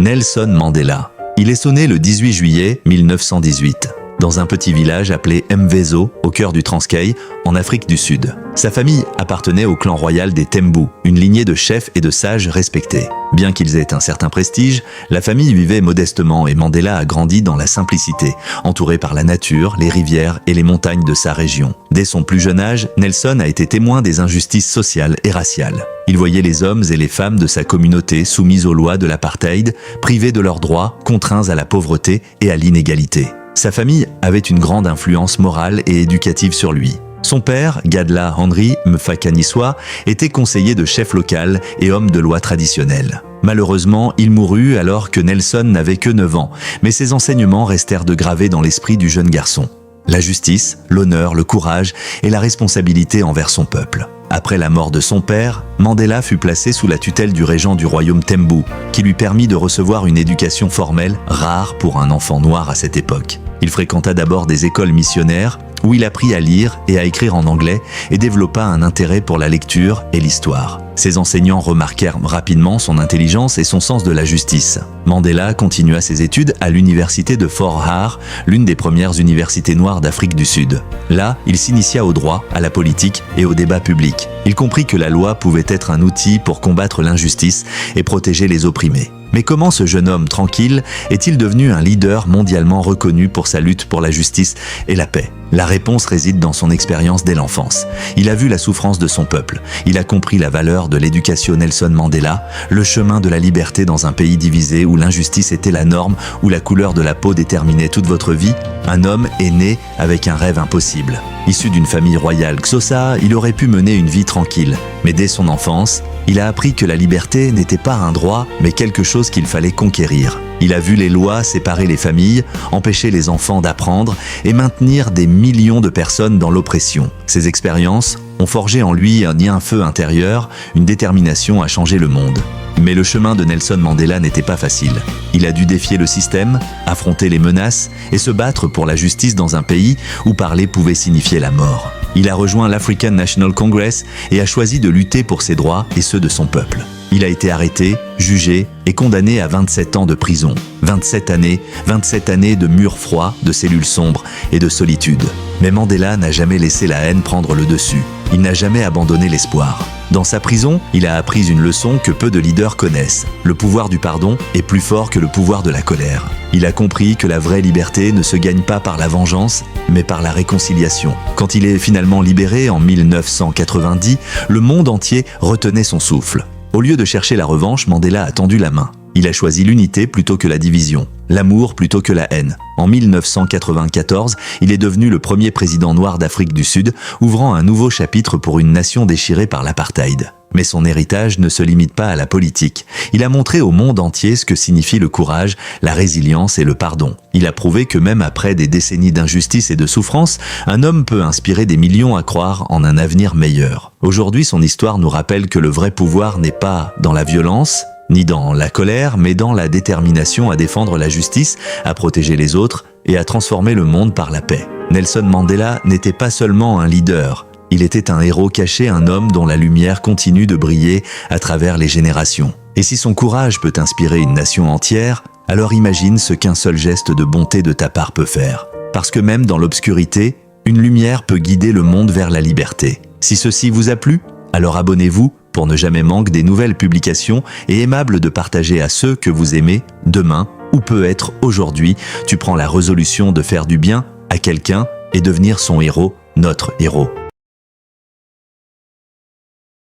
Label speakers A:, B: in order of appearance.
A: Nelson Mandela. Il est né le 18 juillet 1918, dans un petit village appelé Mvezo, au cœur du Transkei, en Afrique du Sud. Sa famille appartenait au clan royal des Tembu, une lignée de chefs et de sages respectés. Bien qu'ils aient un certain prestige, la famille vivait modestement et Mandela a grandi dans la simplicité, entouré par la nature, les rivières et les montagnes de sa région. Dès son plus jeune âge, Nelson a été témoin des injustices sociales et raciales. Il voyait les hommes et les femmes de sa communauté soumis aux lois de l'apartheid, privés de leurs droits, contraints à la pauvreté et à l'inégalité. Sa famille avait une grande influence morale et éducative sur lui. Son père, Gadla Henry Mfakaniswa, était conseiller de chef local et homme de loi traditionnel. Malheureusement, il mourut alors que Nelson n'avait que 9 ans, mais ses enseignements restèrent de gravés dans l'esprit du jeune garçon. La justice, l'honneur, le courage et la responsabilité envers son peuple. Après la mort de son père, Mandela fut placé sous la tutelle du régent du royaume Tembu, qui lui permit de recevoir une éducation formelle rare pour un enfant noir à cette époque. Il fréquenta d'abord des écoles missionnaires, où il apprit à lire et à écrire en anglais et développa un intérêt pour la lecture et l'histoire. Ses enseignants remarquèrent rapidement son intelligence et son sens de la justice. Mandela continua ses études à l'université de Fort Hare, l'une des premières universités noires d'Afrique du Sud. Là, il s'initia au droit, à la politique et au débat public. Il comprit que la loi pouvait être un outil pour combattre l'injustice et protéger les opprimés. Mais comment ce jeune homme tranquille est-il devenu un leader mondialement reconnu pour sa lutte pour la justice et la paix? La réponse réside dans son expérience dès l'enfance. Il a vu la souffrance de son peuple. Il a compris la valeur de l'éducation Nelson Mandela, le chemin de la liberté dans un pays divisé où l'injustice était la norme, où la couleur de la peau déterminait toute votre vie. Un homme est né avec un rêve impossible. Issu d'une famille royale Xhosa, il aurait pu mener une vie tranquille. Mais dès son enfance, il a appris que la liberté n'était pas un droit, mais quelque chose qu'il fallait conquérir. Il a vu les lois séparer les familles, empêcher les enfants d'apprendre et maintenir des millions de personnes dans l'oppression. Ces expériences ont forgé en lui un feu intérieur, une détermination à changer le monde. Mais le chemin de Nelson Mandela n'était pas facile. Il a dû défier le système, affronter les menaces et se battre pour la justice dans un pays où parler pouvait signifier la mort. Il a rejoint l'African National Congress et a choisi de lutter pour ses droits et ceux de son peuple. Il a été arrêté, jugé et condamné à 27 ans de prison. 27 années de murs froids, de cellules sombres et de solitude. Mais Mandela n'a jamais laissé la haine prendre le dessus. Il n'a jamais abandonné l'espoir. Dans sa prison, il a appris une leçon que peu de leaders connaissent. Le pouvoir du pardon est plus fort que le pouvoir de la colère. Il a compris que la vraie liberté ne se gagne pas par la vengeance, mais par la réconciliation. Quand il est finalement libéré en 1990, le monde entier retenait son souffle. Au lieu de chercher la revanche, Mandela a tendu la main. Il a choisi l'unité plutôt que la division, l'amour plutôt que la haine. En 1994, il est devenu le premier président noir d'Afrique du Sud, ouvrant un nouveau chapitre pour une nation déchirée par l'apartheid. Mais son héritage ne se limite pas à la politique. Il a montré au monde entier ce que signifie le courage, la résilience et le pardon. Il a prouvé que même après des décennies d'injustice et de souffrance, un homme peut inspirer des millions à croire en un avenir meilleur. Aujourd'hui, son histoire nous rappelle que le vrai pouvoir n'est pas dans la violence, ni dans la colère, mais dans la détermination à défendre la justice, à protéger les autres et à transformer le monde par la paix. Nelson Mandela n'était pas seulement un leader, il était un héros caché, un homme dont la lumière continue de briller à travers les générations. Et si son courage peut inspirer une nation entière, alors imagine ce qu'un seul geste de bonté de ta part peut faire. Parce que même dans l'obscurité, une lumière peut guider le monde vers la liberté. Si ceci vous a plu, alors abonnez-vous pour ne jamais manquer des nouvelles publications et aimable de partager à ceux que vous aimez. Demain, ou peut-être aujourd'hui, tu prends la résolution de faire du bien à quelqu'un et devenir son héros, notre héros.